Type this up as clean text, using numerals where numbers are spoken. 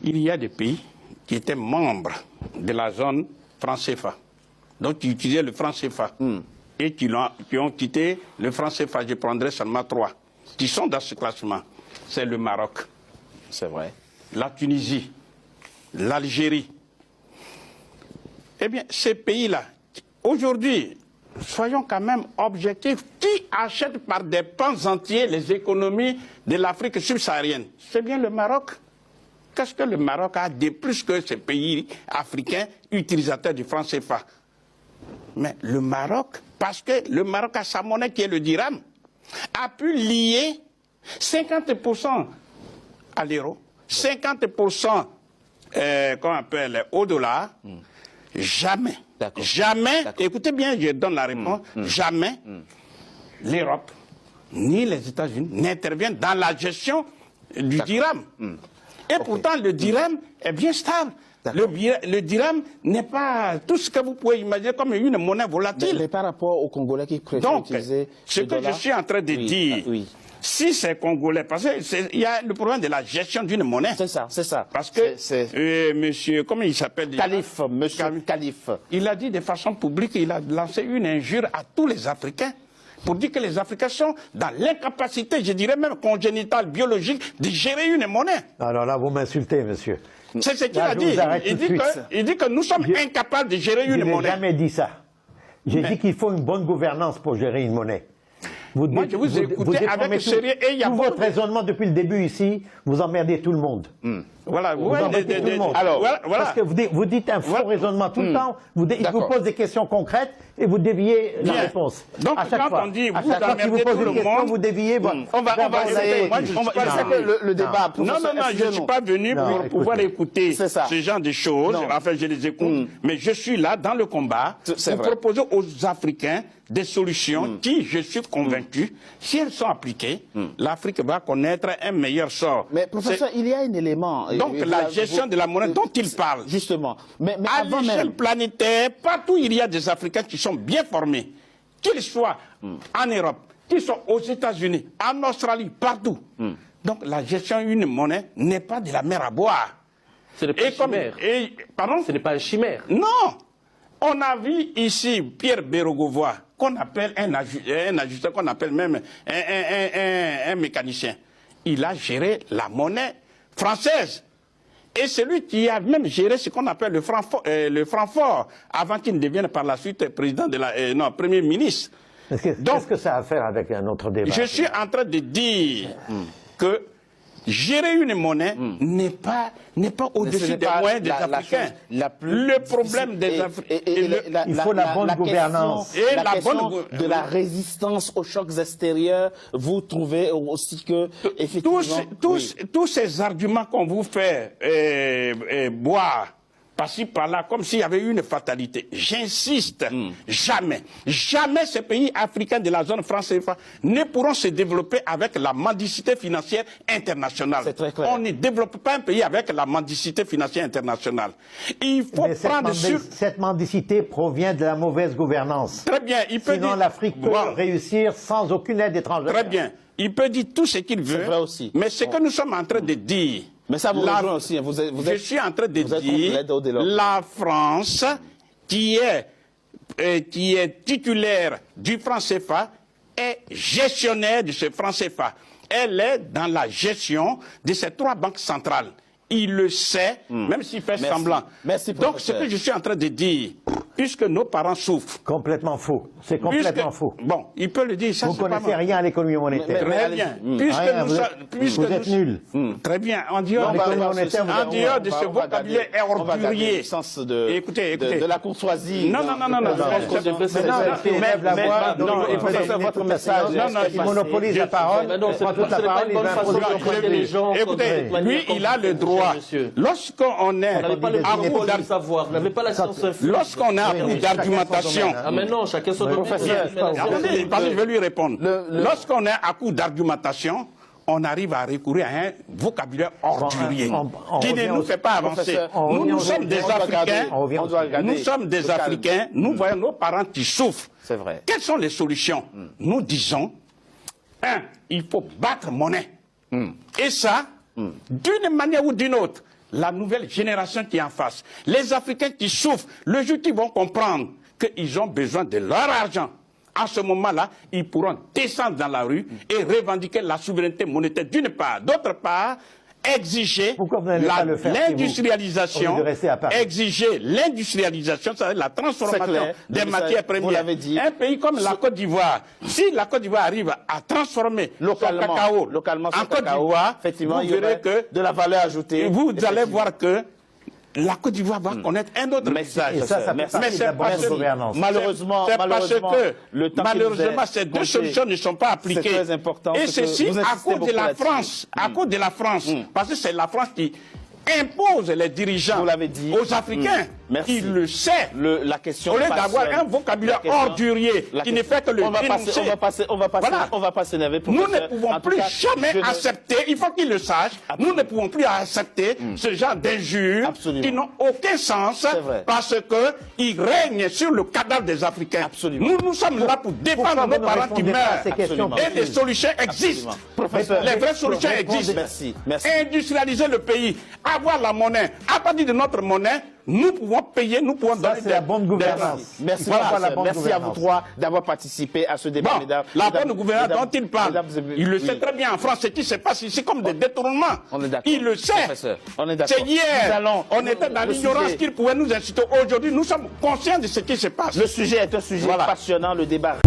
il y a des pays qui étaient membres de la zone franc CFA, donc qui utilisaient le franc CFA, et qui ont quitté le franc CFA. Je prendrai seulement 3, qui sont dans ce classement. C'est le Maroc. C'est vrai. La Tunisie, l'Algérie. Eh bien, ces pays-là, aujourd'hui, soyons quand même objectifs. Qui achète par des pans entiers les économies de l'Afrique subsaharienne? C'est bien le Maroc. Qu'est-ce que le Maroc a de plus que ces pays africains utilisateurs du franc CFA? Mais le Maroc, parce que le Maroc a sa monnaie qui est le dirham, a pu lier 50% à l'euro, 50% qu'on appelle au dollar. Jamais, jamais, écoutez bien, je donne la réponse, jamais l'Europe ni les États-Unis n'interviennent dans la gestion du dirham. Et pourtant, le dirham est bien stable. Le dirham n'est pas tout ce que vous pouvez imaginer comme une monnaie volatile. Mais par rapport aux Congolais qui préfèrent utiliser ce que je suis en train de dire, si c'est Congolais, parce qu'il y a le problème de la gestion d'une monnaie. C'est ça, c'est ça. Parce que monsieur, comment il s'appelle? Calife, monsieur Calife. Il a dit de façon publique, il a lancé une injure à tous les Africains pour dire que les Africains sont dans l'incapacité, je dirais même congénitale, biologique, de gérer une monnaie. Alors là, vous m'insultez, monsieur. C'est ce qu'il a dit. Il dit que nous sommes incapables de gérer une monnaie. Je n'ai jamais dit ça. J'ai dit qu'il faut une bonne gouvernance pour gérer une monnaie. Moi, je vous ai écouté avec sérieux et il y a tout votre raisonnement depuis le début ici, vous emmerdez tout le monde. Voilà, vous embêtez tout le monde. Alors, voilà. Parce que vous dites un faux raisonnement tout le temps, il vous pose des questions concrètes et vous déviez la réponse. Donc, à chaque quand fois. on dit, à chaque fois qu'il vous pose une question, vous déviez. On va essayer. Le débat. Non, je ne suis pas venu pour pouvoir écouter ce genre de choses. Enfin, je les écoute. Mais je suis là dans le combat pour proposer aux Africains des solutions qui, je suis convaincu, si elles sont appliquées, l'Afrique va connaître un meilleur sort. Mais professeur, il y a un élément. Donc la gestion de la monnaie dont il parle. Justement. Mais à l'échelle planétaire, partout il y a des Africains qui sont bien formés, qu'ils soient en Europe, qu'ils soient aux États-Unis, en Australie, partout. Donc la gestion d'une monnaie n'est pas de la mer à boire. Ce n'est pas une chimère. Pardon? Ce n'est pas une chimère. Non. On a vu ici Pierre Bérogovoy, qu'on appelle un ajusteur, qu'on appelle même un mécanicien. Il a géré la monnaie française. Et celui qui a même géré ce qu'on appelle le franc fort, avant qu'il ne devienne par la suite président de la, premier ministre. Qu'est-ce que ça a à faire avec un autre débat? Je suis en train de dire que gérer une monnaie n'est pas au-dessus des moyens des Africains. Le problème des Africains... Il faut la bonne gouvernance. Et la question de la résistance aux chocs extérieurs, vous trouvez aussi que... Tous ces arguments qu'on vous fait boire, par-ci, par-là, comme s'il y avait eu une fatalité. J'insiste, jamais ces pays africains de la zone franc CFA ne pourront se développer avec la mendicité financière internationale. C'est très clair. On ne développe pas un pays avec la mendicité financière internationale. Il faut prendre sur... Cette mendicité provient de la mauvaise gouvernance. Très bien. Sinon, l'Afrique peut réussir sans aucune aide étrangère. Très bien. Il peut dire tout ce qu'il veut. C'est vrai aussi. Mais ce que nous sommes en train de dire... Mais ça vous rejoint aussi. Je suis en train de dire la France, qui est titulaire du franc CFA, est gestionnaire de ce franc CFA. Elle est dans la gestion de ces 3 banques centrales. Il le sait, même s'il fait semblant. Merci, donc, ce que je suis en train de dire, puisque nos parents souffrent... Complètement faux. C'est complètement faux. Bon, il peut le dire. Ça, vous ne connaissez rien à l'économie monétaire. Très bien. Vous êtes nuls. Très bien. En dehors de ce vocabulaire ordurier. Écoutez. De la courtoisie. Non. Votre message. Il monopolise la parole. Il prend toute la parole. Écoutez, lui, il a le droit. Lorsqu'on est à bout d'argumentation... Ah mais non, chacun son professeur. Attendez, je vais lui répondre. Lorsqu'on est à coup d'argumentation, on arrive à recourir à un vocabulaire ordurier qui ne nous fait pas avancer. Nous sommes des Africains, nous voyons nos parents qui souffrent. C'est vrai. Quelles sont les solutions? Nous disons, il faut battre monnaie. Et ça, d'une manière ou d'une autre, la nouvelle génération qui est en face, les Africains qui souffrent, le jour qu'ils vont comprendre qu'ils ont besoin de leur argent, à ce moment-là, ils pourront descendre dans la rue et revendiquer la souveraineté monétaire d'une part. D'autre part, exiger l'industrialisation, exiger l'industrialisation, c'est-à-dire la transformation des matières premières. Un pays comme la Côte d'Ivoire, si la Côte d'Ivoire arrive à transformer localement, son cacao en Côte d'Ivoire, effectivement, vous verrez que de la valeur ajoutée. Vous allez voir que la Côte d'Ivoire va connaître un autre message. Et ça fait partie de la bonne gouvernance. Malheureusement, ces deux solutions ne sont pas appliquées. C'est très important. Et ceci à cause de la France. À cause de la France. Parce que c'est la France qui impose les dirigeants aux Africains. Il le sait. La question au lieu d'avoir un vocabulaire ordurier qui ne fait que le dénoncer. On va pas s'énerver. Nous ne pouvons plus jamais accepter, il faut qu'ils le sachent, nous ne pouvons plus accepter ce genre d'injures qui n'ont aucun sens parce qu'ils règnent sur le cadavre des Africains. Nous sommes là pour défendre nos parents qui meurent. Et des solutions existent. Les vraies solutions existent. Industrialiser le pays, avoir la monnaie. À partir de notre monnaie, nous pouvons payer, nous pouvons donner la bonne gouvernance. Merci, merci à vous trois d'avoir participé à ce débat. La bonne gouvernance dont il parle, il le sait très bien en France, ce qui se passe ici comme des détournements. Il le sait. C'est hier, on était dans l'ignorance qu'il pouvait nous inciter. Aujourd'hui, nous sommes conscients de ce qui se passe. Le sujet est un sujet passionnant, le débat.